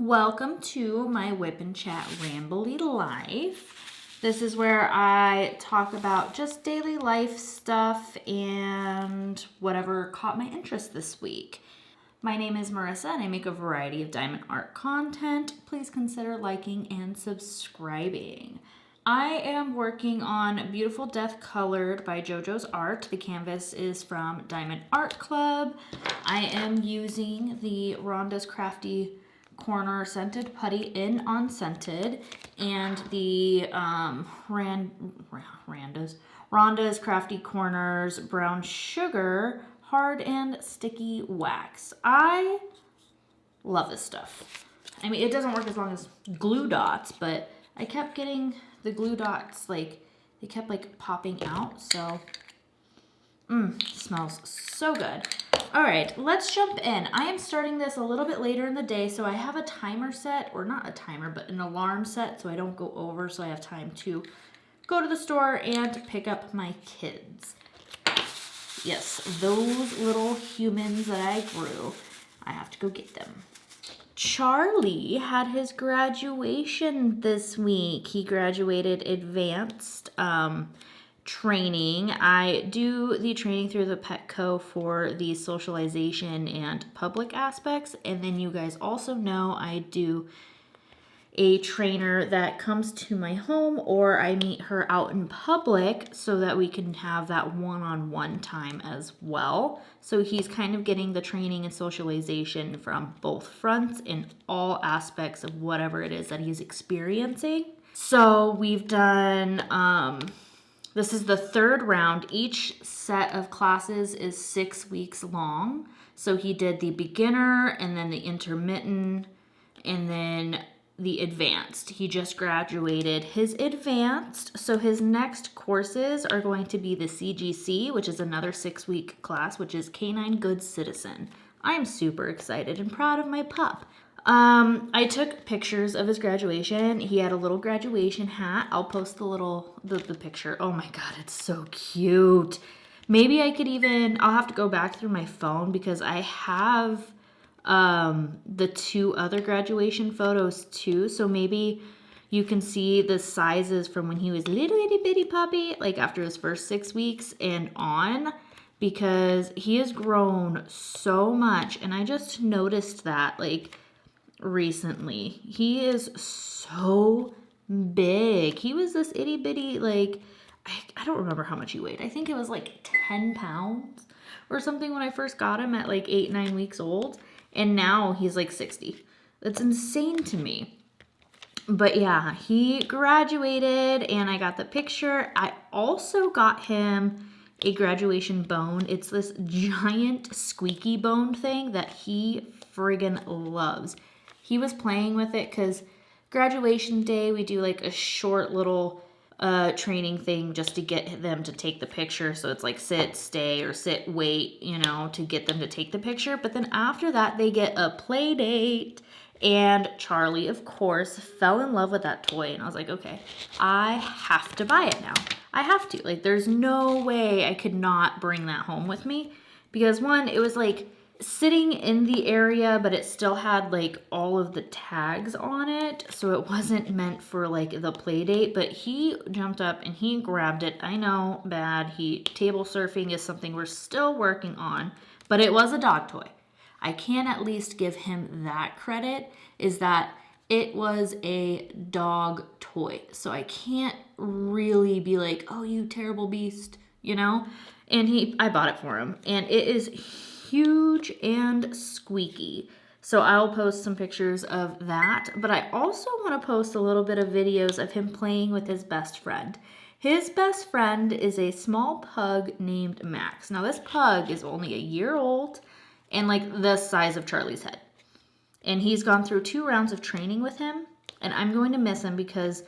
Welcome to my WIP and Chat Rambly Life. This is where I talk about just daily life stuff and whatever caught my interest this week. My name is Marissa and I make a variety of diamond art content. Please consider liking and subscribing. I am working on Beautiful Death Colored by JoJo's Art. The canvas is from Diamond Art Club. I am using the Randas Crafty Corner Scented Putty in Unscented and the Randa's Crafty Corners Brown Sugar Hard and Sticky Wax. I love this stuff. I mean, it doesn't work as long as glue dots, but I kept getting the glue dots, they kept popping out, so smells so good. All right, let's jump in. I am starting this a little bit later in the day, so I have a timer set, or not a timer, but an alarm set, so I don't go over, so I have time to go to the store and pick up my kids. Yes, those little humans that I grew, I have to go get them. Charlie had his graduation this week. He graduated advanced training. I do the training through the Petco for the socialization and public aspects. And then you guys also know I do a trainer that comes to my home, or I meet her out in public so that we can have that one-on-one time as well. So he's kind of getting the training and socialization from both fronts in all aspects of whatever it is that he's experiencing. So we've done, this is the third round. Each set of classes is 6 weeks long. So he did the beginner and then the intermittent and then the advanced. He just graduated his advanced, so his next courses are going to be the CGC, which is another 6-week class, which is Canine Good Citizen. I'm super excited and proud of my pup. I took pictures of his graduation. He had a little graduation hat. I'll post the picture. Oh my god, it's so cute. Maybe I could even, I'll have to go back through my phone because I have the 2 other graduation photos too, so maybe you can see the sizes from when he was little itty bitty puppy, like after his first 6 weeks and on, because he has grown so much. And I just noticed that recently he is so big. He was this itty bitty, I don't remember how much he weighed. I think it was 10 pounds or something when I first got him at 8-9 weeks old. And now he's 60. That's insane to me. But yeah, he graduated and I got the picture. I also got him a graduation bone. It's this giant squeaky bone thing that he friggin' loves. He was playing with it because graduation day, we do a short little training thing just to get them to take the picture. So it's sit, stay, or sit, wait, to get them to take the picture. But then after that, they get a play date. And Charlie, of course, fell in love with that toy. And I was like, okay, I have to buy it now. I have to. There's no way I could not bring that home with me. Because one, it was sitting in the area, but it still had all of the tags on it, so it wasn't meant for the play date. But he jumped up and he grabbed it. I know, bad. Table surfing is something we're still working on, but it was a dog toy. I can at least give him that credit, is that it was a dog toy. So I can't really be oh, you terrible beast, And I bought it for him, and it is huge and squeaky. So I'll post some pictures of that, but I also want to post a little bit of videos of him playing with his best friend. His best friend is a small pug named Max. Now this pug is only a year old and the size of Charlie's head. And he's gone through 2 rounds of training with him, and I'm going to miss him because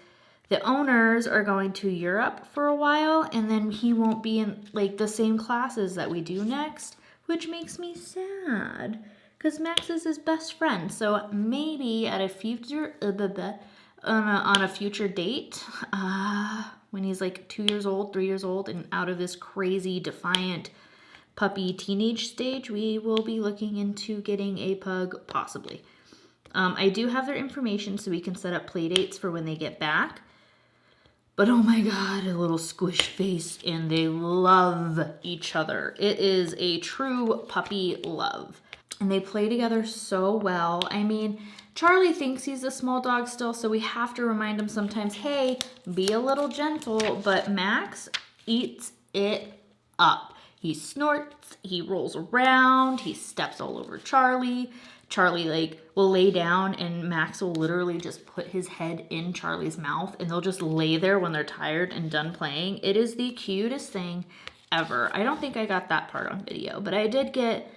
the owners are going to Europe for a while, and then he won't be in the same classes that we do next, which makes me sad because Max is his best friend. So maybe at a future, on a future date, when he's 2 years old, 3 years old, and out of this crazy defiant puppy teenage stage, we will be looking into getting a pug, possibly. I do have their information so we can set up play dates for when they get back. But oh my God, a little squish face, and they love each other. It is a true puppy love. And they play together so well. I mean, Charlie thinks he's a small dog still, so we have to remind him sometimes, hey, be a little gentle. But Max eats it up. He snorts, he rolls around, he steps all over Charlie. Charlie like will lay down and Max will literally just put his head in Charlie's mouth and they'll just lay there when they're tired and done playing. It is the cutest thing ever. I don't think I got that part on video, but I did get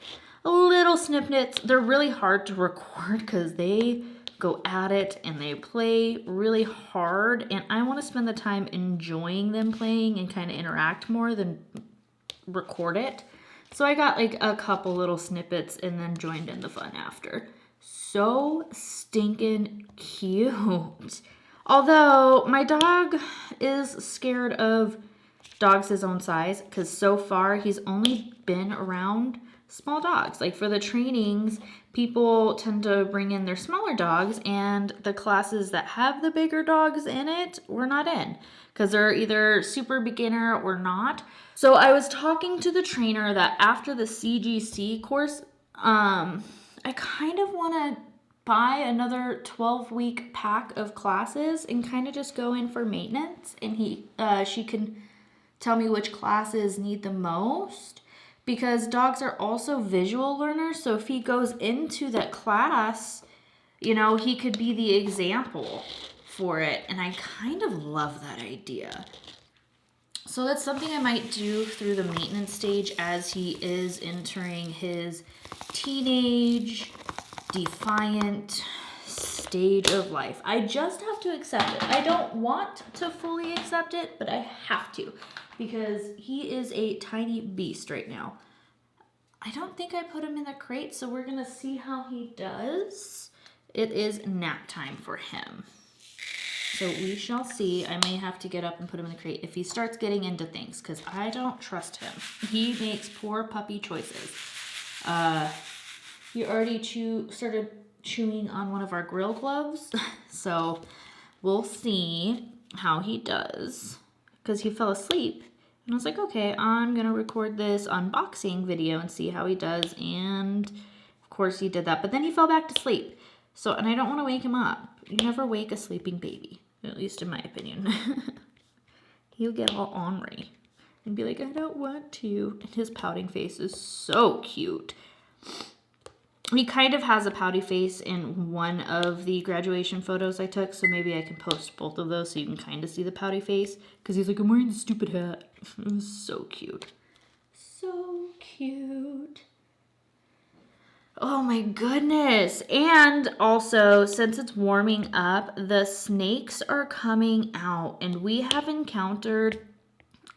a little snippets. They're really hard to record because they go at it and they play really hard, and I want to spend the time enjoying them playing and kind of interact more than record it. So I got like a couple little snippets and then joined in the fun after. So stinking cute. Although my dog is scared of dogs his own size because so far he's only been around small dogs. Like for the trainings, people tend to bring in their smaller dogs, and the classes that have the bigger dogs in it, we're not in because they're either super beginner or not. So I was talking to the trainer that after the CGC course, I kind of want to buy another 12-week pack of classes and kind of just go in for maintenance, and she can tell me which classes need the most, because dogs are also visual learners. So if he goes into that class, you know, he could be the example for it. And I kind of love that idea. So that's something I might do through the maintenance stage as he is entering his teenage, defiant stage of life. I just have to accept it. I don't want to fully accept it, but I have to, because he is a tiny beast right now. I don't think I put him in the crate, so we're gonna see how he does. It is nap time for him. So we shall see. I may have to get up and put him in the crate if he starts getting into things, because I don't trust him. He makes poor puppy choices. He already started chewing on one of our grill gloves, so we'll see how he does, because he fell asleep. And I was like, okay, I'm gonna record this unboxing video and see how he does. And of course he did that, but then he fell back to sleep. So, and I don't want to wake him up. You never wake a sleeping baby, at least in my opinion. He'll get all ornery and be like, I don't want to. And his pouting face is so cute. He kind of has a pouty face in one of the graduation photos I took, so maybe I can post both of those so you can kind of see the pouty face, because he's like, I'm wearing the stupid hat. It was so cute. So cute. Oh my goodness. And also, since it's warming up, the snakes are coming out, and we have encountered,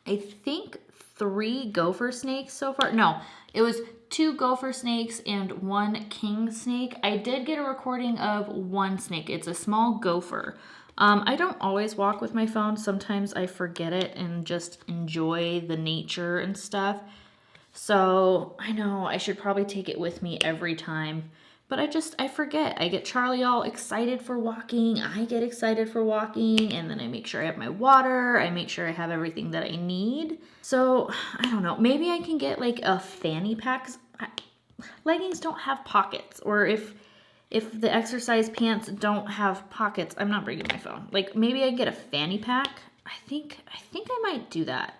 I think, 3 gopher snakes so far. No, it was 2 gopher snakes and 1 king snake. I did get a recording of 1 snake. It's a small gopher. I don't always walk with my phone. Sometimes I forget it and just enjoy the nature and stuff. So I know I should probably take it with me every time, but I forget. I get Charlie all excited for walking. I get excited for walking, and then I make sure I have my water. I make sure I have everything that I need. So I don't know. Maybe I can get like a fanny pack. Leggings don't have pockets, or if the exercise pants don't have pockets, I'm not bringing my phone. Like maybe I get a fanny pack. I think I might do that.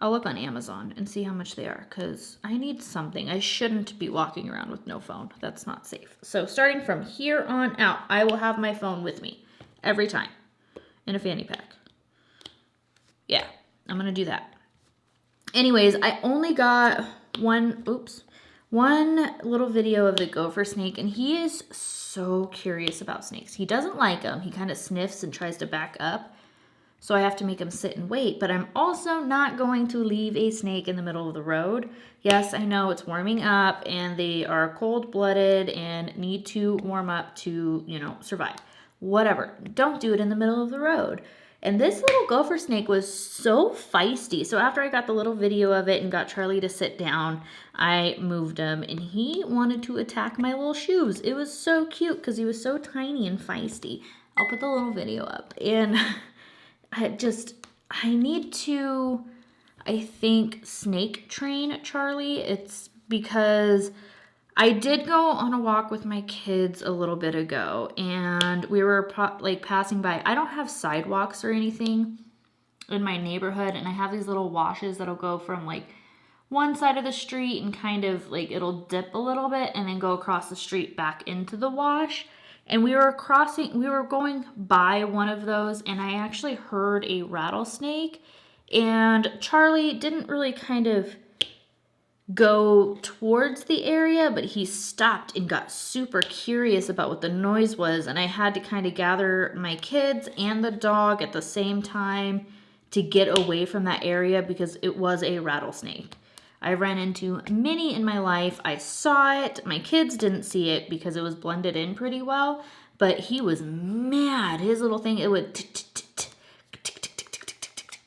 I'll look on Amazon and see how much they are, because I need something. I shouldn't be walking around with no phone. That's not safe. So starting from here on out, I will have my phone with me every time in a fanny pack. Yeah, I'm going to do that. Anyways, I only got one little video of the gopher snake, and he is so curious about snakes. He doesn't like them. He kind of sniffs and tries to back up. So I have to make him sit and wait, but I'm also not going to leave a snake in the middle of the road. Yes, I know it's warming up and they are cold-blooded and need to warm up to, survive. whatever. Don't do it in the middle of the road. And this little gopher snake was so feisty. So after I got the little video of it and got Charlie to sit down, I moved him and he wanted to attack my little shoes. It was so cute because he was so tiny and feisty. I'll put the little video up. And I need to, I think, snake train Charlie. It's because I did go on a walk with my kids a little bit ago, and we were like passing by. I don't have sidewalks or anything in my neighborhood, and I have these little washes that'll go from like one side of the street and kind of like it'll dip a little bit and then go across the street back into the wash. And we were going by one of those, and I actually heard a rattlesnake, and Charlie didn't really kind of go towards the area, but he stopped and got super curious about what the noise was, and I had to kind of gather my kids and the dog at the same time to get away from that area because it was a rattlesnake. I ran into many in my life. I saw it. My kids didn't see it because it was blended in pretty well, but he was mad. His little thing, it would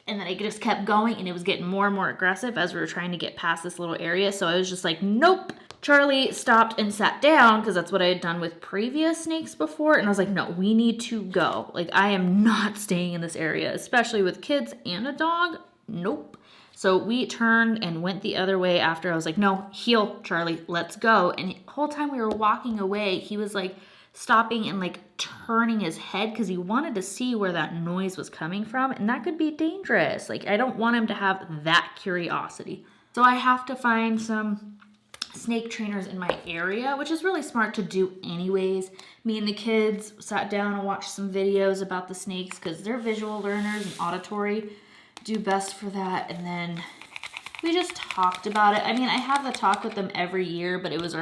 and then it just kept going, and it was getting more and more aggressive as we were trying to get past this little area. So I was just like, nope. Charlie stopped and sat down because that's what I had done with previous snakes before. And I was like, no, we need to go. Like, I am not staying in this area, especially with kids and a dog. Nope. So we turned and went the other way after. I was like, no, heel, Charlie, let's go. And the whole time we were walking away, he was like stopping and like turning his head because he wanted to see where that noise was coming from, and that could be dangerous. Like, I don't want him to have that curiosity. So I have to find some snake trainers in my area, which is really smart to do anyways. Me and the kids sat down and watched some videos about the snakes because they're visual learners and auditory do best for that. And then we just talked about it. I mean, I have the talk with them every year, but it was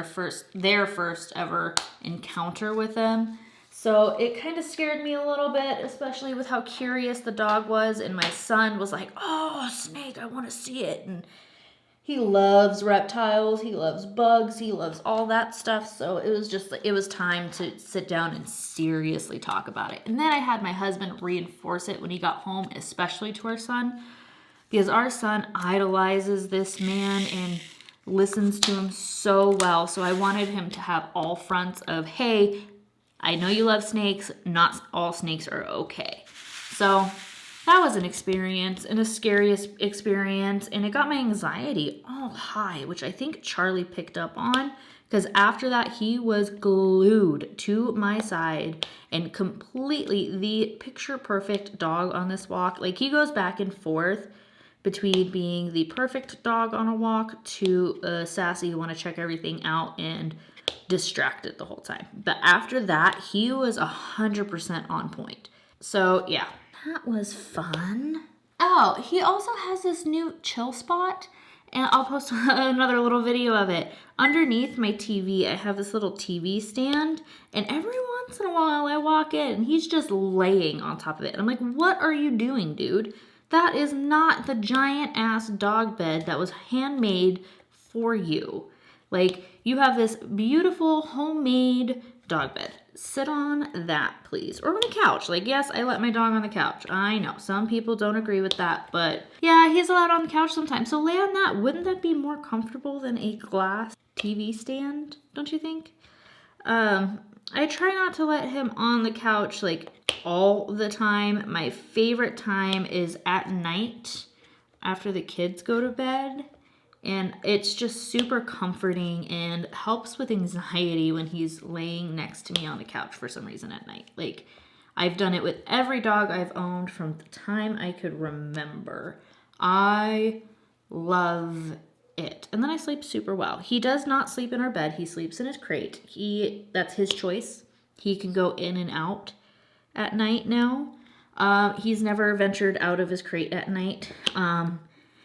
their first ever encounter with them. So it kind of scared me a little bit, especially with how curious the dog was. And my son was like, oh, a snake, I want to see it. And he loves reptiles, he loves bugs, he loves all that stuff. So it was just like, it was time to sit down and seriously talk about it. And then I had my husband reinforce it when he got home, especially to our son, because our son idolizes this man and listens to him so well. So I wanted him to have all fronts of, hey, I know you love snakes. Not all snakes are okay. So that was an experience and a scary experience. And it got my anxiety all high, which I think Charlie picked up on. Because after that, he was glued to my side and completely the picture perfect dog on this walk. Like, he goes back and forth between being the perfect dog on a walk to sassy, want to check everything out and distracted the whole time. But after that, he was 100% on point. So yeah, that was fun. Oh, he also has this new chill spot, and I'll post another little video of it. Underneath my TV, I have this little TV stand, and every once in a while I walk in and he's just laying on top of it. And I'm like, what are you doing, dude? That is not the giant ass dog bed that was handmade for you. Like, you have this beautiful homemade dog bed. Sit on that, please. Or on a couch. Like, yes, I let my dog on the couch. I know, some people don't agree with that, but yeah, he's allowed on the couch sometimes. So lay on that. Wouldn't that be more comfortable than a glass TV stand? Don't you think? I try not to let him on the couch like all the time. My favorite time is at night after the kids go to bed. And it's just super comforting and helps with anxiety when he's laying next to me on the couch for some reason at night. Like, I've done it with every dog I've owned from the time I could remember. I love it. And then I sleep super well. He does not sleep in our bed. He sleeps in his crate. That's his choice. He can go in and out at night now. He's never ventured out of his crate at night.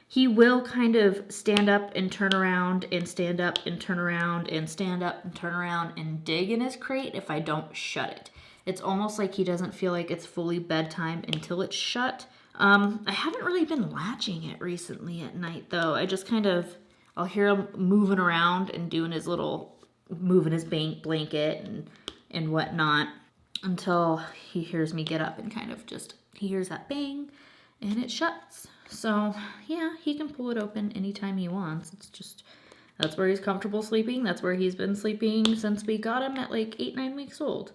He will kind of stand up and turn around and stand up and turn around and stand up and turn around and dig in his crate if I don't shut it. It's almost like he doesn't feel like it's fully bedtime until it's shut. I haven't really been latching it recently at night though. I just kind of, I'll hear him moving around and doing his little, moving his blanket and whatnot. until he hears me get up and kind of just, he hears that bang and it shuts. So yeah, he can pull it open anytime he wants. It's just, that's where he's comfortable sleeping. That's where he's been sleeping since we got him at like 8-9 weeks old.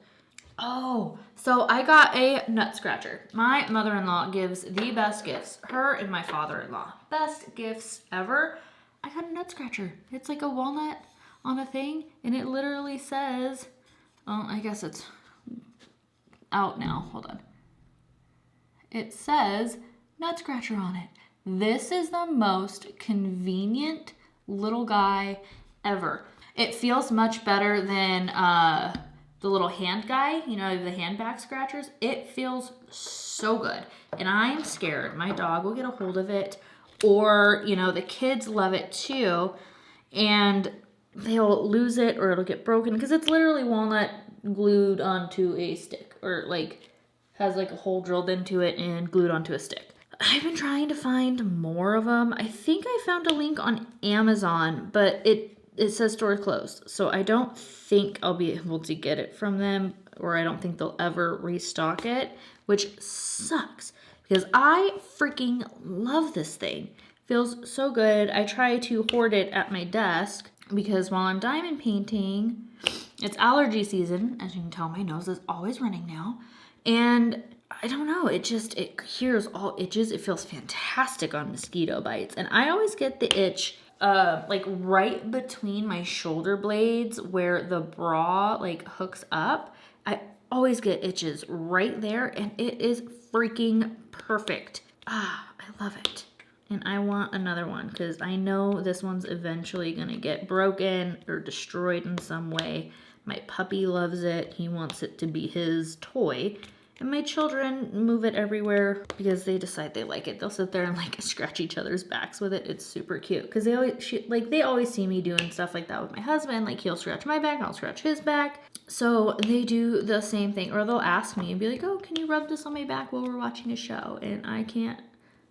Oh, so I got a nut scratcher. My mother-in-law gives the best gifts. Her and my father-in-law. Best gifts ever. I got a nut scratcher. It's like a walnut on a thing, and it literally says, oh, I guess it's out now. Hold on. It says nut scratcher on it. This is the most convenient little guy ever. It feels much better than the little hand guy, you know, the hand back scratchers. It feels so good. And I'm scared my dog will get a hold of it, or, you know, the kids love it too, and they'll lose it or it'll get broken, because it's literally walnut glued onto a stick, or like has like a hole drilled into it and glued onto a stick. I've been trying to find more of them. I think I found a link on Amazon, but it says store closed. So I don't think I'll be able to get it from them, or I don't think they'll ever restock it, which sucks because I freaking love this thing. Feels so good. I try to hoard it at my desk because while I'm diamond painting, it's allergy season. As you can tell, my nose is always running now. And I don't know, it cures all itches. It feels fantastic on mosquito bites. And I always get the itch like right between my shoulder blades where the bra like hooks up. I always get itches right there, and it is freaking perfect. Ah, I love it. And I want another one because I know this one's eventually gonna get broken or destroyed in some way. My puppy loves it. He wants it to be his toy. And my children move it everywhere because they decide they like it. They'll sit there and like scratch each other's backs with it. It's super cute because they always see me doing stuff like that with my husband. Like he'll scratch my back, I'll scratch his back. So they do the same thing, or they'll ask me and be like, "Oh, can you rub this on my back while we're watching a show?" And I can't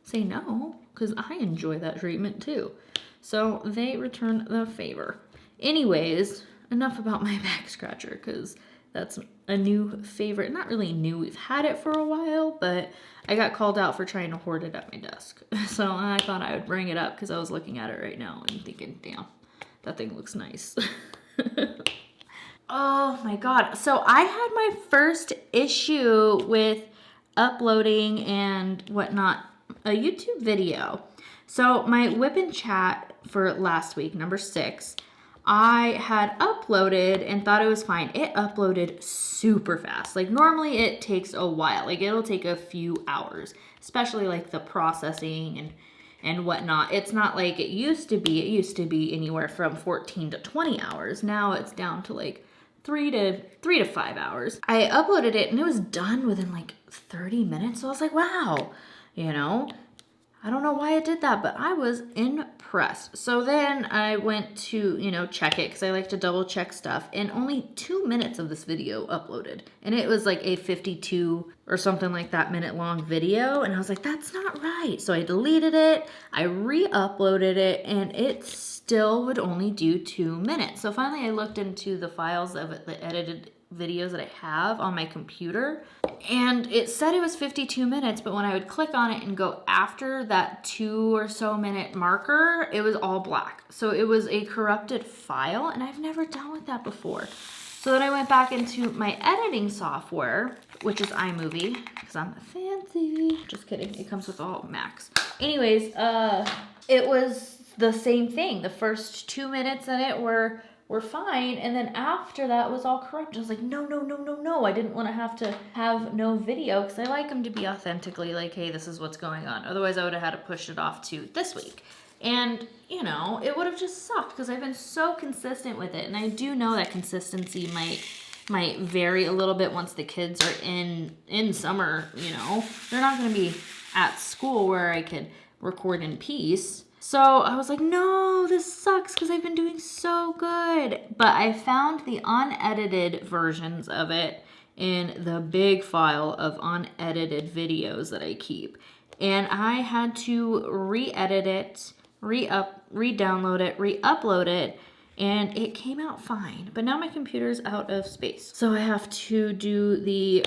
say no because I enjoy that treatment too. So they return the favor. Anyways, enough about my back scratcher because that's a new favorite. Not really new, we've had it for a while, but I got called out for trying to hoard it at my desk. So I thought I would bring it up because I was looking at it right now and thinking, damn, that thing looks nice. Oh my God. So I had my first issue with uploading and whatnot, a YouTube video. So my WIP and Chat for last week, number 6, I had uploaded and thought it was fine. It uploaded super fast. Like normally it takes a while. Like it'll take a few hours, especially like the processing and whatnot. It's not like it used to be. It used to be anywhere from 14 to 20 hours. Now it's down to like 3 to 5 hours. I uploaded it and it was done within like 30 minutes. So I was like, wow, you know, I don't know why it did that, but I was impressed. So then I went to, you know, check it because I like to double check stuff, and only 2 minutes of this video uploaded. And it was like a 52 or something like that minute long video. And I was like, that's not right. So I deleted it, I re-uploaded it, and it still would only do 2 minutes. So finally I looked into the files of it, the edited videos that I have on my computer, and it said it was 52 minutes, but when I would click on it and go after that 2 or so minute marker, it was all black. So it was a corrupted file, and I've never dealt with that before. So then I went back into my editing software, which is iMovie, because I'm fancy. Just kidding, it comes with all Macs. Anyways, it was the same thing. The first 2 minutes in it were fine, and then after that was all corrupt. I was like, no. I didn't want to have no video because I like them to be authentically like, hey, this is what's going on. Otherwise I would have had to push it off to this week. And, you know, it would have just sucked because I've been so consistent with it. And I do know that consistency might vary a little bit once the kids are in summer, you know. They're not going to be at school where I could record in peace. So I was like, no, this sucks because I've been doing so good. But I found the unedited versions of it in the big file of unedited videos that I keep. And I had to re-edit it, re-download it, re-upload it. and it came out fine. But now my computer's out of space, so I have to do the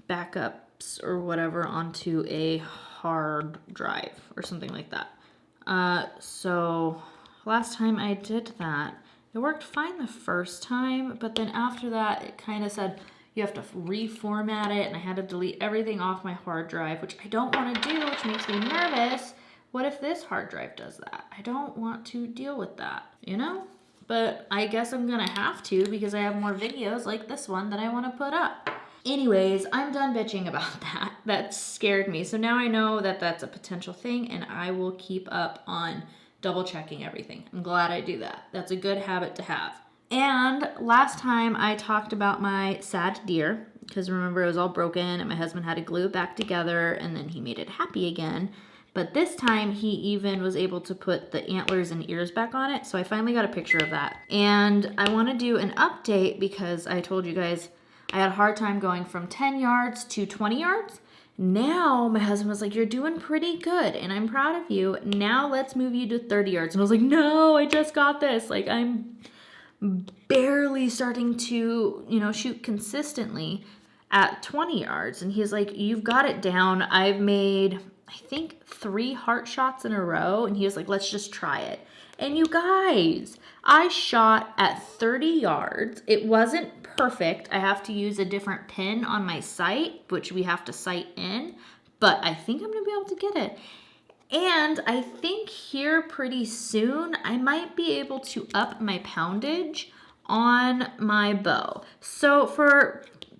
backups or whatever onto a hard drive or something like that. So last time I did that, it worked fine the first time, but then after that, it kind of said you have to reformat it, and I had to delete everything off my hard drive, which I don't want to do, which makes me nervous. What if this hard drive does that? I don't want to deal with that, you know? But I guess I'm gonna have to because I have more videos like this one that I want to put up. Anyways, I'm done bitching about that. That scared me. So now I know that that's a potential thing, and I will keep up on double checking everything. I'm glad I do that. That's a good habit to have. And last time I talked about my sad deer, because remember it was all broken and my husband had to glue it back together and then he made it happy again. But this time he even was able to put the antlers and ears back on it. So I finally got a picture of that. And I want to do an update because I told you guys I had a hard time going from 10 yards to 20 yards. Now my husband was like, you're doing pretty good and I'm proud of you. Now let's move you to 30 yards. And I was like, no, I just got this. Like I'm barely starting to, you know, shoot consistently at 20 yards. And he's like, you've got it down. I've made, I think 3 heart shots in a row. And he was like, let's just try it. And you guys, I shot at 30 yards. It wasn't perfect. I have to use a different pin on my sight, which we have to sight in, but I think I'm gonna be able to get it. And I think here pretty soon, I might be able to up my poundage on my bow. So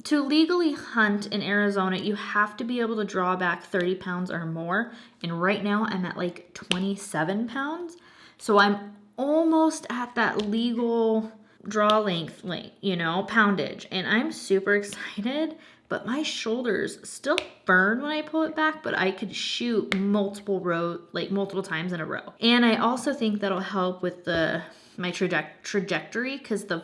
to legally hunt in Arizona, you have to be able to draw back 30 pounds or more. And right now I'm at like 27 pounds. So I'm almost at that legal draw length, you know, poundage. And I'm super excited, but my shoulders still burn when I pull it back, but I could shoot multiple times in a row. And I also think that'll help with my trajectory, because the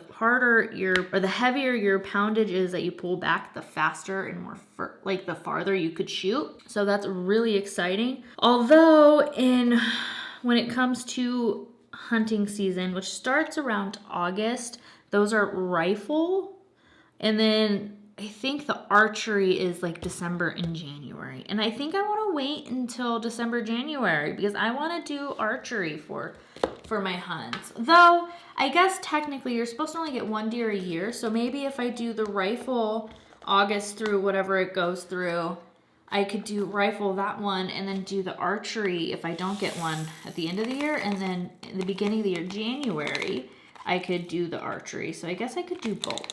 heavier your poundage is that you pull back, the faster and more the farther you could shoot. So that's really exciting. Although when it comes to hunting season, which starts around August, those are rifle, and then I think the archery is like December and January. And I think I want to wait until December, January, because I want to do archery for my hunts. Though I guess technically you're supposed to only get 1 deer a year, so maybe if I do the rifle August through whatever it goes through, I could do rifle that one and then do the archery if I don't get one at the end of the year. And then in the beginning of the year, January, I could do the archery. So I guess I could do both.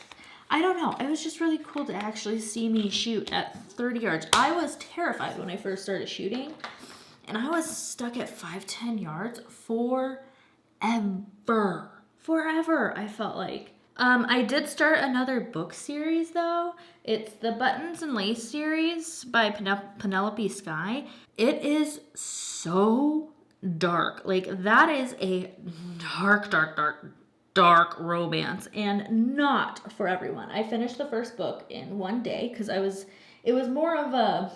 I don't know. It was just really cool to actually see me shoot at 30 yards. I was terrified when I first started shooting. And I was stuck at 5-10 yards forever. Forever, I felt like. I did start another book series though. It's the Buttons and Lace series by Penelope Sky. It is so dark. Like that is a dark romance and not for everyone. I finished the first book in 1 day because it was more of a,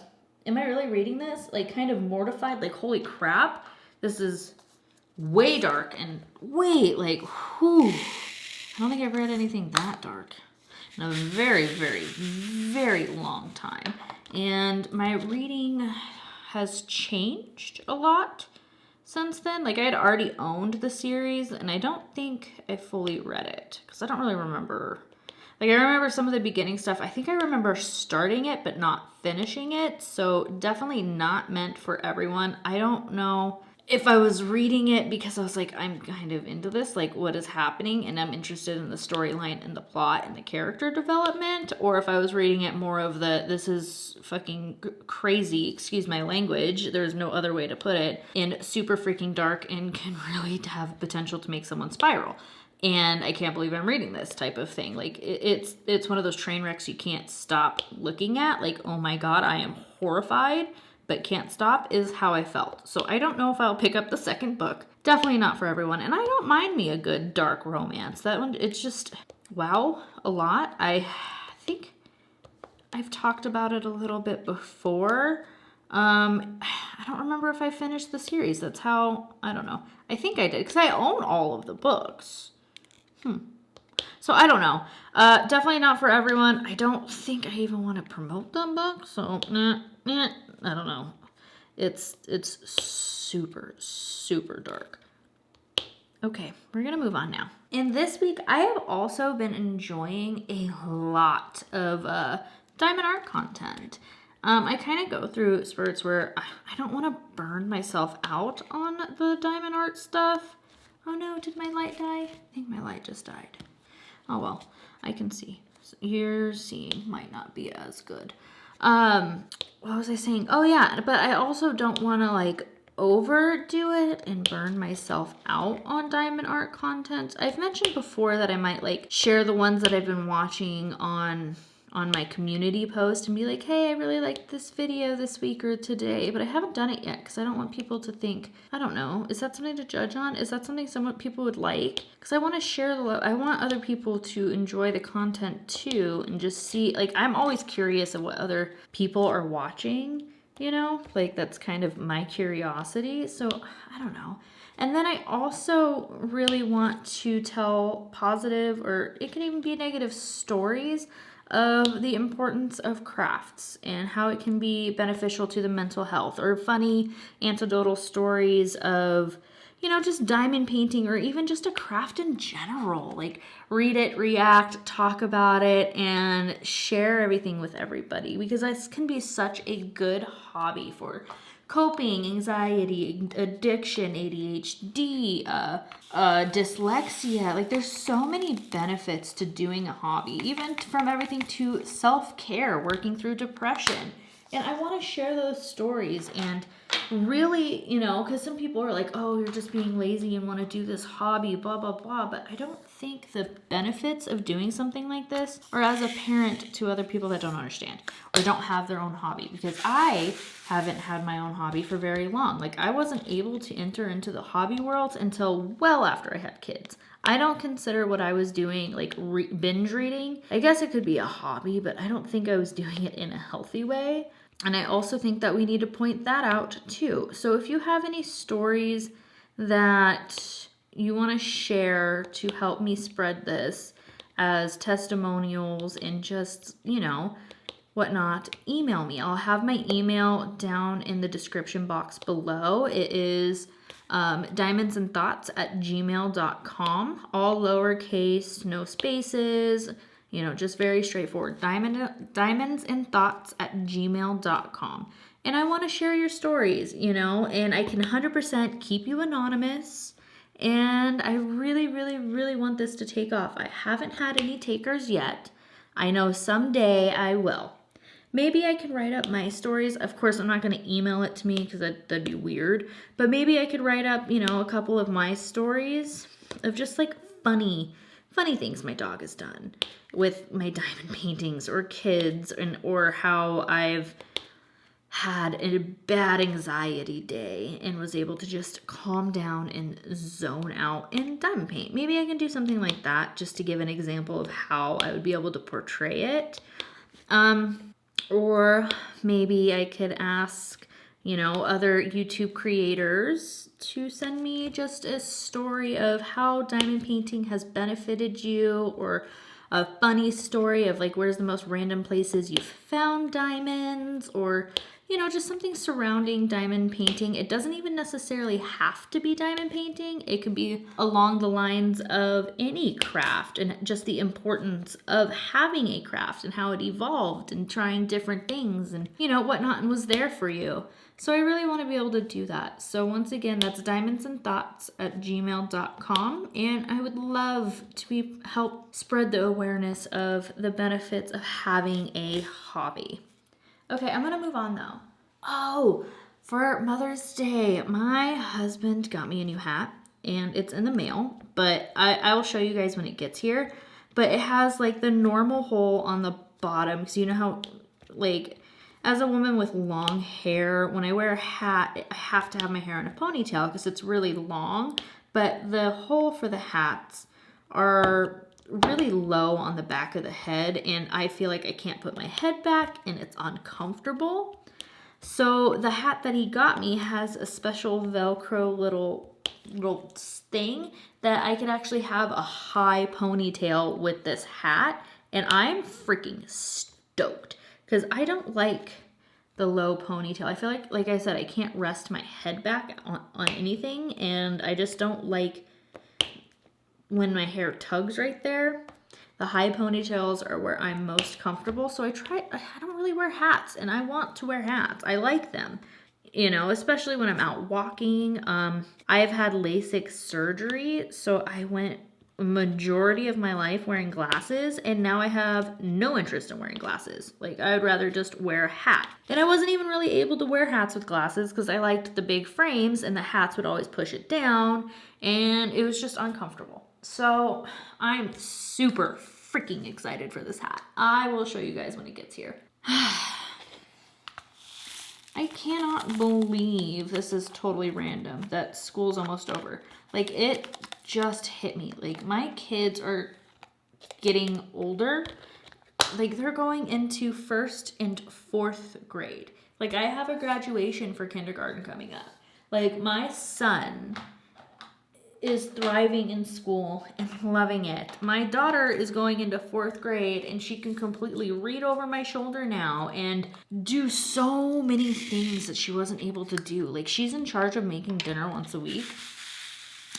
am I really reading this? Like kind of mortified, like holy crap, this is way dark and way like, whew. I don't think I've read anything that dark in a very, very, very long time. And my reading has changed a lot since then. Like I had already owned the series and I don't think I fully read it because I don't really remember. Like I remember some of the beginning stuff. I think I remember starting it but not finishing it. So definitely not meant for everyone. I don't know if I was reading it because I was like, I'm kind of into this, like what is happening, and I'm interested in the storyline and the plot and the character development, or if I was reading it more of this is fucking crazy, excuse my language, there's no other way to put it, and super freaking dark and can really have potential to make someone spiral. And I can't believe I'm reading this type of thing. Like it's one of those train wrecks you can't stop looking at. Like, oh my God, I am horrified, but can't stop is how I felt. So I don't know if I'll pick up the second book. Definitely not for everyone. And I don't mind me a good dark romance. That one, it's just, wow, a lot. I think I've talked about it a little bit before. I don't remember if I finished the series. That's how, I don't know. I think I did because I own all of the books. So I don't know. Definitely not for everyone. I don't think I even want to promote them books. So I don't know. It's super, super dark. Okay, we're going to move on now. And this week, I have also been enjoying a lot of diamond art content. I kind of go through spurts where I don't want to burn myself out on the diamond art stuff. Oh no, did my light die? I think my light just died. Oh well, I can see. Your seeing might not be as good. What was I saying? Oh yeah, but I also don't want to like overdo it and burn myself out on diamond art content. I've mentioned before that I might like share the ones that I've been watching on my community post and be like, hey, I really liked this video this week or today, but I haven't done it yet because I don't want people to think, I don't know, is that something to judge on? Is that something some people would like? Because I want to share I want other people to enjoy the content too and just see, like, I'm always curious of what other people are watching, you know, like that's kind of my curiosity. So I don't know. And then I also really want to tell positive, or it can even be negative, stories of the importance of crafts and how it can be beneficial to the mental health, or funny anecdotal stories of, you know, just diamond painting or even just a craft in general. Like read it, react, talk about it, and share everything with everybody, because this can be such a good hobby for coping, anxiety, addiction, ADHD, dyslexia. Like there's so many benefits to doing a hobby, even from everything to self-care, working through depression. And I want to share those stories and really, you know, because some people are like, oh, you're just being lazy and want to do this hobby, blah, blah, blah. But I don't think the benefits of doing something like this are as apparent to other people that don't understand or don't have their own hobby, because I haven't had my own hobby for very long. Like I wasn't able to enter into the hobby world until well after I had kids. I don't consider what I was doing like binge reading. I guess it could be a hobby, but I don't think I was doing it in a healthy way. And I also think that we need to point that out too. So if you have any stories that you want to share to help me spread this as testimonials and just, you know, whatnot, email me. I'll have my email down in the description box below. It is diamondsandthoughts@gmail.com, all lowercase, no spaces, you know, just very straightforward. Diamondsandthoughts@gmail.com. And I want to share your stories, you know, and I can 100% keep you anonymous. And I really, really, really want this to take off. I haven't had any takers yet. I know someday I will. Maybe I could write up my stories. Of course, I'm not going to email it to me because that'd be weird. But maybe I could write up, you know, a couple of my stories of just like funny things my dog has done with my diamond paintings, or kids, or how I've had a bad anxiety day and was able to just calm down and zone out and diamond paint. Maybe I can do something like that just to give an example of how I would be able to portray it. Or maybe I could ask, you know, other YouTube creators to send me just a story of how diamond painting has benefited you, or a funny story of like, where's the most random places you've found diamonds, or, you know, just something surrounding diamond painting. It doesn't even necessarily have to be diamond painting. It could be along the lines of any craft and just the importance of having a craft and how it evolved and trying different things and, you know, whatnot, and was there for you. So I really want to be able to do that. So once again, that's diamondsandthoughts@gmail.com. And I would love to help spread the awareness of the benefits of having a hobby. Okay, I'm going to move on though. Oh, for Mother's Day, my husband got me a new hat and it's in the mail, but I will show you guys when it gets here. But it has like the normal hole on the bottom, because you know how, like, as a woman with long hair, when I wear a hat, I have to have my hair in a ponytail because it's really long. But the hole for the hats are really low on the back of the head, and I feel like I can't put my head back and it's uncomfortable. So the hat that he got me has a special Velcro little thing that I could actually have a high ponytail with this hat. And I'm freaking stoked because I don't like the low ponytail. I feel like I said, I can't rest my head back on anything. And I just don't like when my hair tugs right there. The high ponytails are where I'm most comfortable. So I don't really wear hats, and I want to wear hats. I like them, you know, especially when I'm out walking. I have had LASIK surgery, so I went a majority of my life wearing glasses, and now I have no interest in wearing glasses. Like, I would rather just wear a hat. And I wasn't even really able to wear hats with glasses because I liked the big frames, and the hats would always push it down, and it was just uncomfortable. So I'm super freaking excited for this hat. I will show you guys when it gets here. I cannot believe this is totally random that school's almost over. Like, it just hit me. Like, my kids are getting older. Like, they're going into 1st and 4th grade. Like, I have a graduation for kindergarten coming up. Like, my son is thriving in school and loving it. My daughter is going into 4th grade, and she can completely read over my shoulder now and do so many things that she wasn't able to do. Like, she's in charge of making dinner once a week,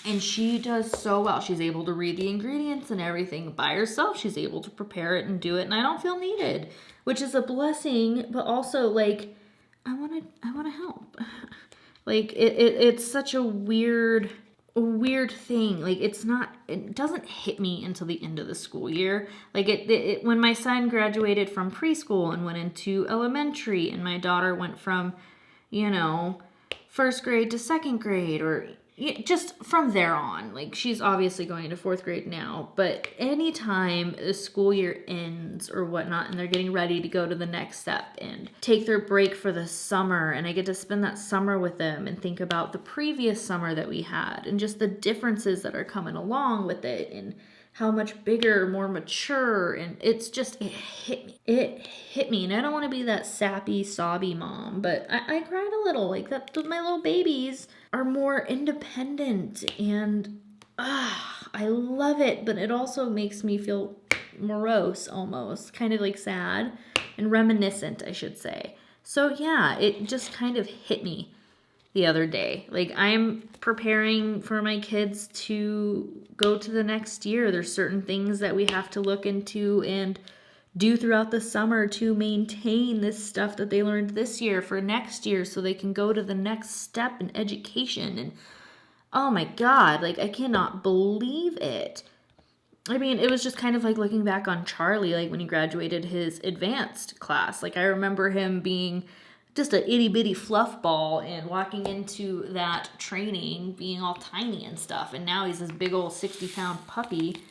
and she does so well. She's able to read the ingredients and everything by herself. She's able to prepare it and do it, and I don't feel needed, which is a blessing, but also, like, I want to help. Like, it's such a weird thing. Like, it doesn't hit me until the end of the school year. Like, when my son graduated from preschool and went into elementary, and my daughter went from, you know, 1st grade to 2nd grade, or just from there on. Like, she's obviously going into 4th grade now, but anytime the school year ends or whatnot, and they're getting ready to go to the next step and take their break for the summer, and I get to spend that summer with them and think about the previous summer that we had and just the differences that are coming along with it and how much bigger, more mature, and it hit me. It hit me, and I don't want to be that sappy, sobby mom, but I cried a little. Like, that my little babies are more independent, and I love it, but it also makes me feel morose almost, kind of like sad and reminiscent, I should say. So yeah, it just kind of hit me the other day. Like, I'm preparing for my kids to go to the next year. There's certain things that we have to look into and do throughout the summer to maintain this stuff that they learned this year for next year so they can go to the next step in education. And oh my God, like, I cannot believe it. I mean, it was just kind of like looking back on Charlie, like when he graduated his advanced class. Like, I remember him being just a itty bitty fluff ball and walking into that training being all tiny and stuff. And now he's this big old 60-pound puppy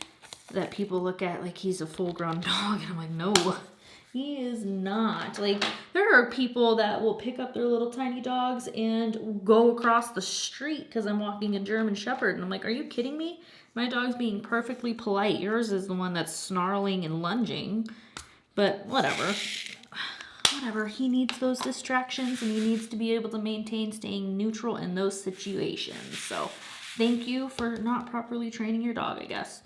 that people look at like he's a full-grown dog. And I'm like, no, he is not. Like, there are people that will pick up their little tiny dogs and go across the street because I'm walking a German Shepherd. And I'm like, are you kidding me? My dog's being perfectly polite. Yours is the one that's snarling and lunging. But whatever. Whatever. He needs those distractions, and he needs to be able to maintain staying neutral in those situations. So thank you for not properly training your dog, I guess.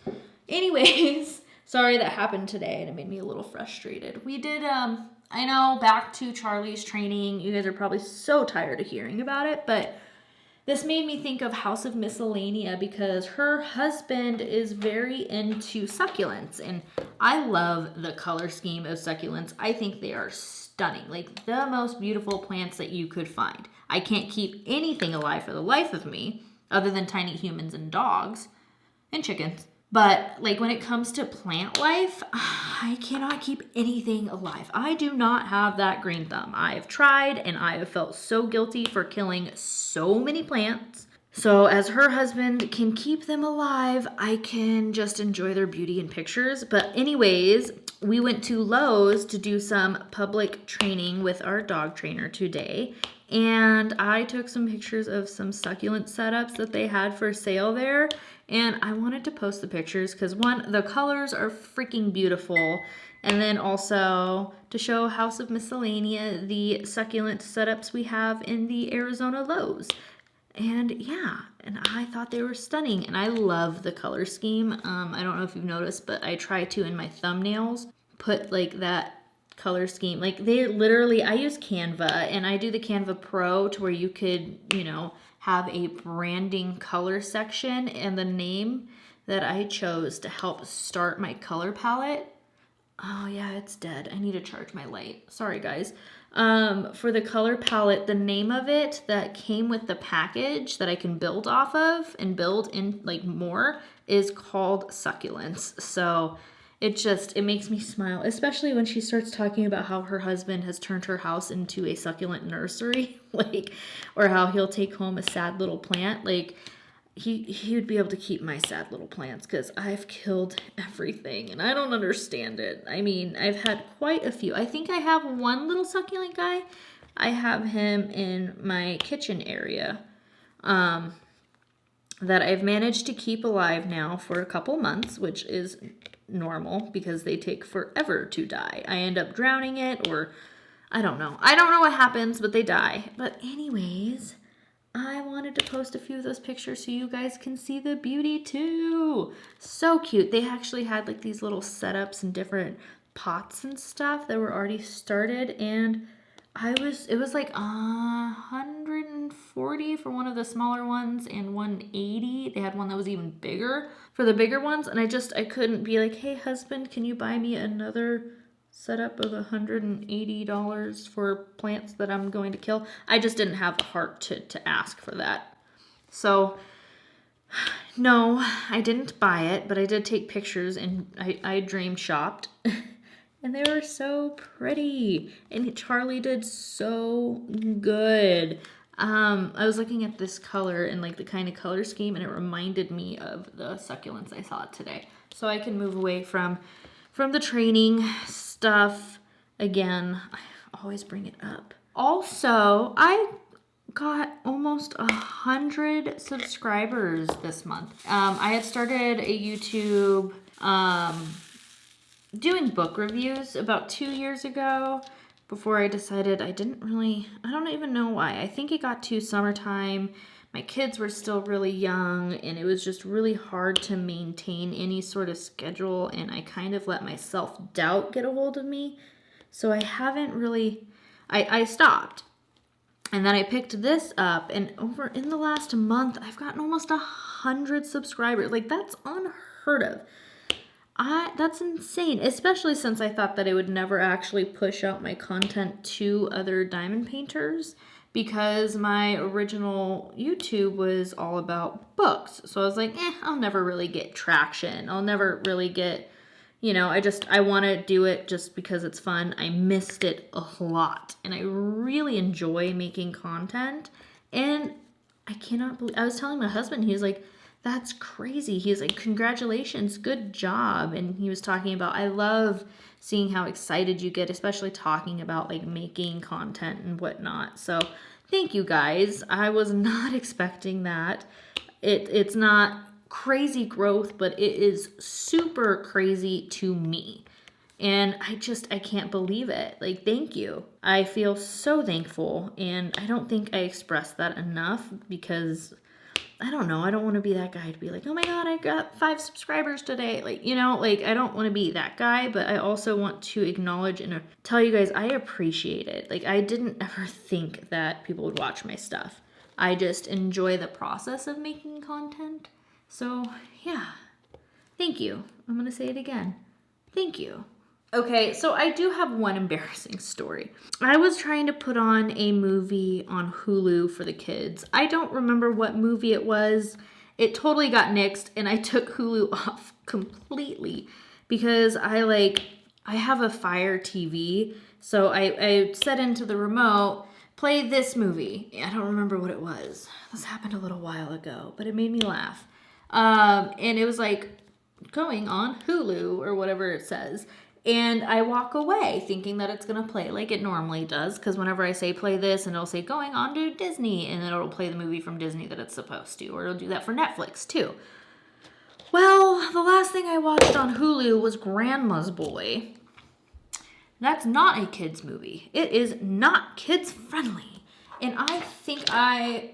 Anyways, sorry that happened today, and it made me a little frustrated. We did, I know, back to Charlie's training. You guys are probably so tired of hearing about it, but this made me think of House of Miscellanea because her husband is very into succulents, and I love the color scheme of succulents. I think they are stunning, like the most beautiful plants that you could find. I can't keep anything alive for the life of me other than tiny humans and dogs and chickens. But like when it comes to plant life, I cannot keep anything alive. I do not have that green thumb. I have tried, and I have felt so guilty for killing so many plants. So as her husband can keep them alive, I can just enjoy their beauty in pictures. But anyways, we went to Lowe's to do some public training with our dog trainer today. And I took some pictures of some succulent setups that they had for sale there. And I wanted to post the pictures because, one, the colors are freaking beautiful. And then also to show House of Miscellanea, the succulent setups we have in the Arizona Lows. And yeah, and I thought they were stunning, and I love the color scheme. I don't know if you've noticed, but I try to, in my thumbnails, put like that color scheme. Like they literally, I use Canva, and I do the Canva Pro to where you could, you know, have a branding color section, and the name that I chose to help start my color palette. Oh yeah, it's dead. I need to charge my light. Sorry guys. For the color palette, the name of it that came with the package that I can build off of and build in like more is called Succulents. So it makes me smile, especially when she starts talking about how her husband has turned her house into a succulent nursery, like, or how he'll take home a sad little plant. Like, he would be able to keep my sad little plants because I've killed everything and I don't understand it. I mean, I've had quite a few. I think I have one little succulent guy. I have him in my kitchen area that I've managed to keep alive now for a couple months, which is normal because they take forever to die. I end up drowning it, or I don't know. I don't know what happens, but they die. But anyways, I wanted to post a few of those pictures so you guys can see the beauty too. So cute. They actually had like these little setups and different pots and stuff that were already started, and it was like 140 for one of the smaller ones and 180. They had one that was even bigger for the bigger ones, and I couldn't be like, hey husband, can you buy me another setup of $180 for plants that I'm going to kill? I just didn't have the heart to ask for that. So no, I didn't buy it, but I did take pictures, and I dream shopped. And they were so pretty. And Charlie did so good. I was looking at this color and like the kind of color scheme, and it reminded me of the succulents I saw today. So I can move away from the training stuff. Again, I always bring it up. Also, I got almost 100 subscribers this month. I had started a YouTube doing book reviews about 2 years ago before I decided I don't even know why. I think it got to summertime. My kids were still really young, and it was just really hard to maintain any sort of schedule, and I kind of let my self-doubt get a hold of me. So I haven't really, I stopped. And then I picked this up, and over in the last month, I've gotten almost 100 subscribers. Like, that's unheard of. That's insane, especially since I thought that I would never actually push out my content to other diamond painters, because my original YouTube was all about books. So I was like, I'll never really get traction. I'll never really get, I want to do it just because it's fun. I missed it a lot, and I really enjoy making content. And I cannot believe, I was telling my husband, he was like, that's crazy. He's like, congratulations, good job. And he was talking about, I love seeing how excited you get, especially talking about like making content and whatnot. So thank you guys. I was not expecting that. It's not crazy growth, but it is super crazy to me. And I can't believe it. Like, thank you. I feel so thankful. And I don't think I expressed that enough because I don't know. I don't want to be that guy to be like, oh my God, I got 5 subscribers today. Like, I don't want to be that guy, but I also want to acknowledge and tell you guys I appreciate it. Like, I didn't ever think that people would watch my stuff. I just enjoy the process of making content. So, yeah. Thank you. I'm going to say it again. Thank you. Okay, so I do have one embarrassing story. I was trying to put on a movie on Hulu for the kids. I don't remember what movie it was. It totally got nixed, and I took Hulu off completely because I have a Fire TV. So I set into the remote, play this movie. I don't remember what it was. This happened a little while ago, but it made me laugh. And it was like going on Hulu or whatever it says. And I walk away thinking that it's going to play like it normally does. Because whenever I say play this, and it'll say going on to Disney. And then it'll play the movie from Disney that it's supposed to. Or it'll do that for Netflix too. Well, the last thing I watched on Hulu was Grandma's Boy. That's not a kids movie. It is not kids friendly. And I think I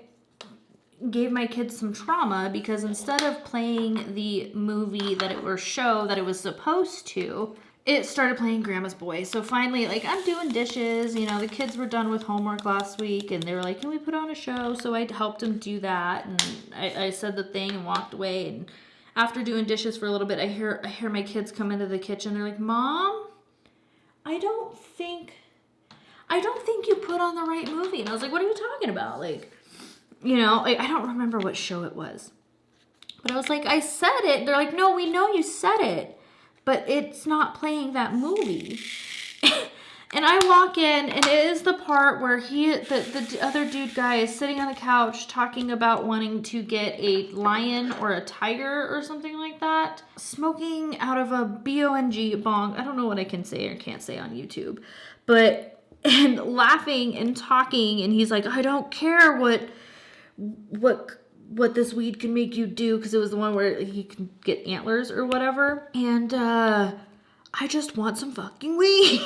gave my kids some trauma because instead of playing the movie show that it was supposed to, it started playing Grandma's Boy. So finally, like, I'm doing dishes, you know, the kids were done with homework last week and they were like, can we put on a show? So I helped them do that, and I said the thing and walked away. And after doing dishes for a little bit, I hear my kids come into the kitchen. They're like, Mom, I don't think you put on the right movie. And I was like, what are you talking about? Like, you know, like, I don't remember what show it was. But I was like, I said it. They're like, no, we know you said it, but it's not playing that movie. And I walk in, and it is the part where the other dude guy is sitting on the couch talking about wanting to get a lion or a tiger or something like that, smoking out of a bong. I don't know what I can say or can't say on YouTube, and laughing and talking, and he's like, I don't care what this weed can make you do, because it was the one where he can get antlers or whatever, and I just want some fucking weed.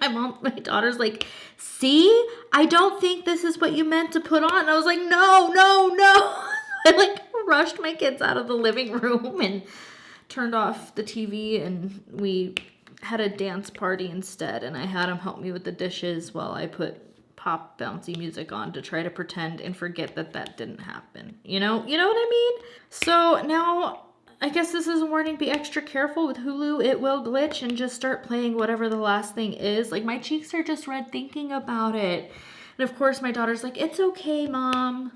My daughter's like, see, I don't think this is what you meant to put on. And I was like, no. I like rushed my kids out of the living room and turned off the TV, and we had a dance party instead, and I had them help me with the dishes while I put pop bouncy music on to try to pretend and forget that didn't happen. You know what I mean? So now I guess this is a warning. Be extra careful with Hulu. It will glitch and just start playing whatever the last thing is. Like, my cheeks are just red thinking about it. And of course my daughter's like, it's okay, Mom.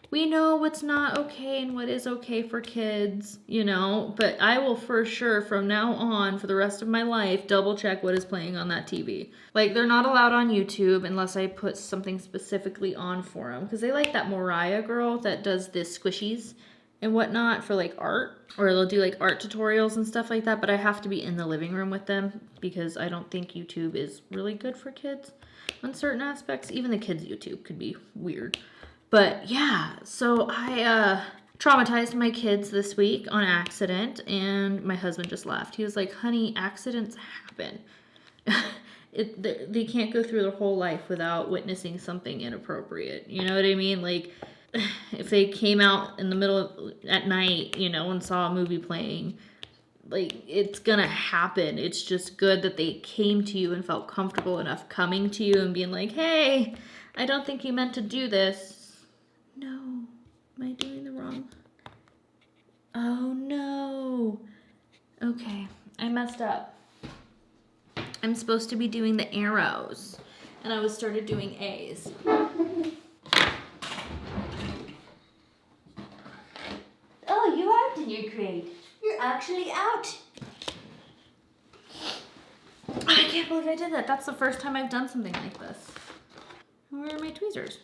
We know what's not okay and what is okay for kids, you know, but I will for sure from now on for the rest of my life double check what is playing on that TV. Like, they're not allowed on YouTube unless I put something specifically on for them, because they like that Mariah girl that does the squishies and whatnot for like art, or they'll do like art tutorials and stuff like that, but I have to be in the living room with them because I don't think YouTube is really good for kids on certain aspects. Even the kids' YouTube could be weird. But yeah, so I traumatized my kids this week on accident, and my husband just laughed. He was like, honey, accidents happen. They can't go through their whole life without witnessing something inappropriate. You know what I mean? Like, if they came out in the middle at night, you know, and saw a movie playing, like, it's gonna happen. It's just good that they came to you and felt comfortable enough coming to you and being like, hey, I don't think you meant to do this. No. Am I doing the wrong? Oh, no. Okay. I messed up. I'm supposed to be doing the arrows, and I started doing A's. Oh, you out in your grade. You're actually out. I can't believe I did that. That's the first time I've done something like this. Where are my tweezers?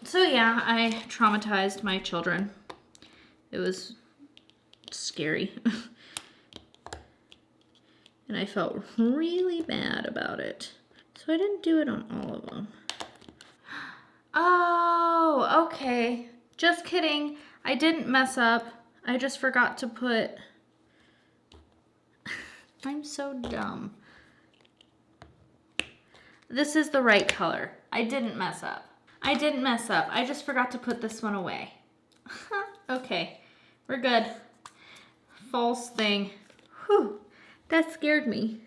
So yeah, I traumatized my children. It was scary. And I felt really bad about it. So I didn't do it on all of them. Oh, okay. Just kidding. I didn't mess up. I just forgot to put... I'm so dumb. This is the right color. I didn't mess up. I just forgot to put this one away. Okay, we're good. False thing. Whew, that scared me.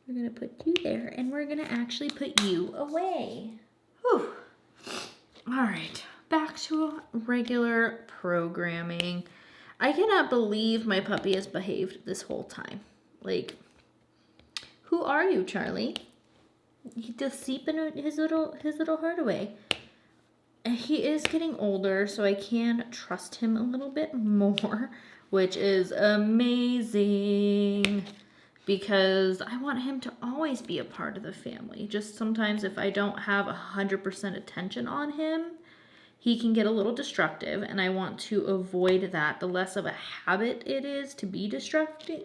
We're gonna put you there, and we're gonna actually put you away. Whew. All right, back to regular programming. I cannot believe my puppy has behaved this whole time. Like, who are you, Charlie? He just seeping his little heart away. He is getting older, so I can trust him a little bit more, which is amazing, because I want him to always be a part of the family. Just sometimes if I don't have 100% attention on him, he can get a little destructive, and I want to avoid that. The less of a habit it is to be destructive,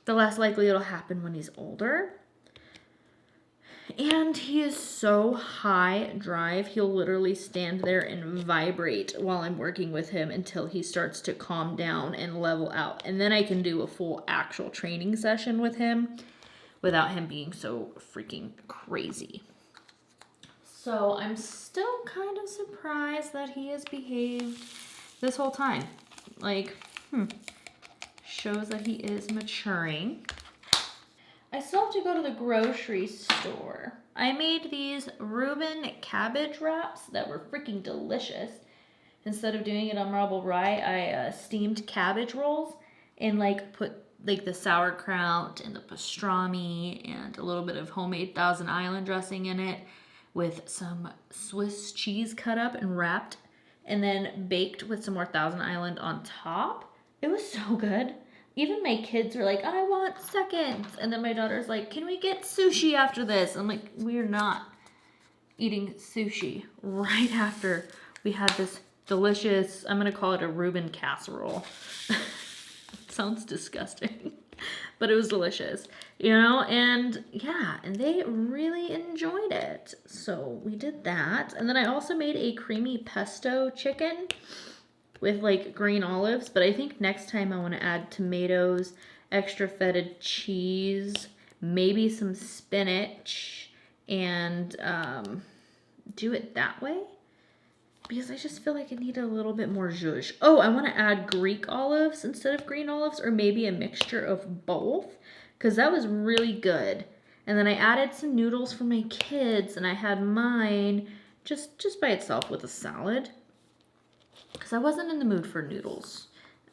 the less likely it'll happen when he's older. And he is so high drive, he'll literally stand there and vibrate while I'm working with him until he starts to calm down and level out. And then I can do a full actual training session with him without him being so freaking crazy. So I'm still kind of surprised that he has behaved this whole time. Like, shows that he is maturing. I still have to go to the grocery store. I made these Reuben cabbage wraps that were freaking delicious. Instead of doing it on marble rye, I steamed cabbage rolls and like put like the sauerkraut and the pastrami and a little bit of homemade Thousand Island dressing in it with some Swiss cheese cut up and wrapped and then baked with some more Thousand Island on top. It was so good. Even my kids were like, I want seconds. And then my daughter's like, can we get sushi after this? I'm like, we're not eating sushi right after we had this delicious, I'm going to call it a Reuben casserole. It sounds disgusting, but it was delicious, you know? And yeah, and they really enjoyed it. So we did that. And then I also made a creamy pesto chicken with like green olives, but I think next time I want to add tomatoes, extra fetid cheese, maybe some spinach, and do it that way because I just feel like I need a little bit more zhuzh. Oh, I want to add Greek olives instead of green olives, or maybe a mixture of both because that was really good. And then I added some noodles for my kids, and I had mine just by itself with a salad. Because I wasn't in the mood for noodles.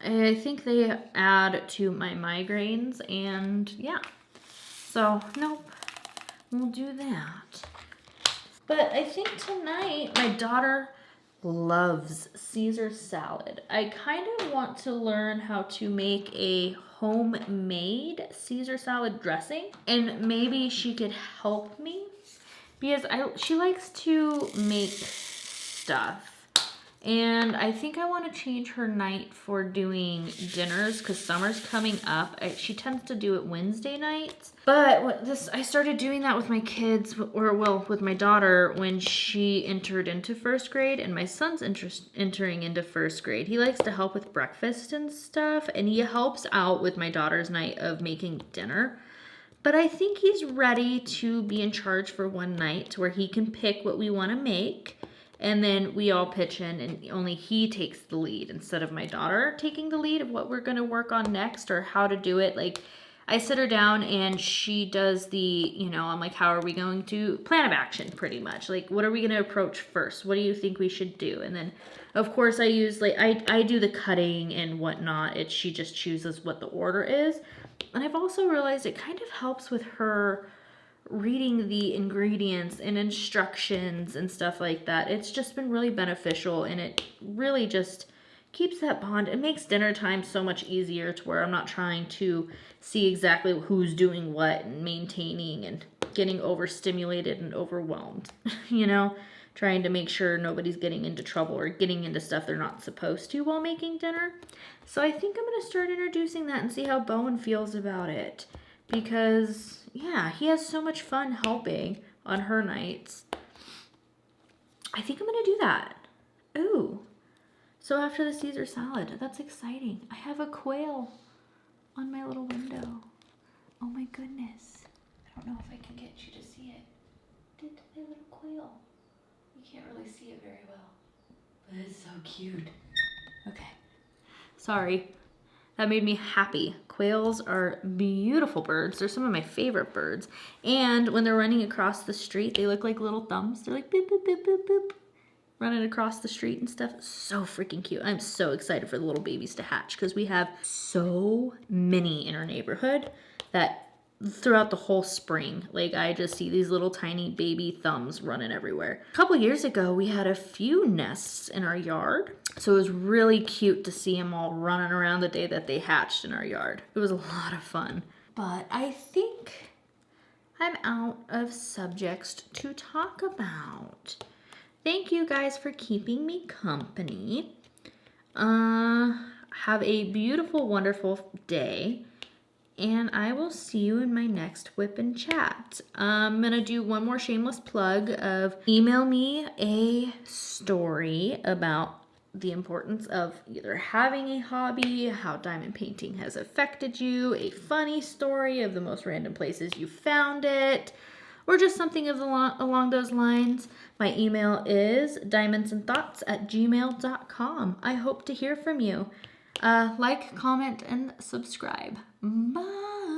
I think they add to my migraines, and yeah. So, nope, we'll do that. But I think tonight, my daughter loves Caesar salad. I kind of want to learn how to make a homemade Caesar salad dressing, and maybe she could help me because she likes to make stuff. And I think I want to change her night for doing dinners because summer's coming up. She tends to do it Wednesday nights. But I started doing that with my kids, or well, with my daughter when she entered into first grade, and my son's entering into first grade. He likes to help with breakfast and stuff, and he helps out with my daughter's night of making dinner. But I think he's ready to be in charge for one night where he can pick what we want to make. And then we all pitch in, and only he takes the lead instead of my daughter taking the lead of what we're going to work on next or how to do it. Like, I sit her down and she does I'm like, how are we going to plan of action pretty much? Like, what are we going to approach first? What do you think we should do? And then, of course, I use, I do the cutting and whatnot. She just chooses what the order is. And I've also realized it kind of helps with her reading the ingredients and instructions and stuff like that. It's just been really beneficial, and it really just keeps that bond. It makes dinner time so much easier to where I'm not trying to see exactly who's doing what and maintaining and getting overstimulated and overwhelmed, trying to make sure nobody's getting into trouble or getting into stuff they're not supposed to while making dinner. So I think I'm going to start introducing that and see how Bowen feels about it. Because, yeah, he has so much fun helping on her nights. I think I'm going to do that. Ooh. So after the Caesar salad, that's exciting. I have a quail on my little window. Oh my goodness. I don't know if I can get you to see it. Did a little quail. You can't really see it very well. But it's so cute. Okay. Sorry. That made me happy. Quails are beautiful birds. They're some of my favorite birds. And when they're running across the street, they look like little thumbs. They're like boop, boop, boop, boop, boop, running across the street and stuff. So freaking cute. I'm so excited for the little babies to hatch because we have so many in our neighborhood that throughout the whole spring, like I just see these little tiny baby thumbs running everywhere. A couple years ago, we had a few nests in our yard. So it was really cute to see them all running around the day that they hatched in our yard. It was a lot of fun. But I think I'm out of subjects to talk about. Thank you guys for keeping me company. Have a beautiful, wonderful day. and I will see you in my next WIP and Chat. I'm going to do one more shameless plug of email me a story about the importance of either having a hobby, how diamond painting has affected you, a funny story of the most random places you found it, or just something along those lines. My email is diamondsandthoughts@gmail.com. I hope to hear from you. Like, comment, and subscribe. Bye.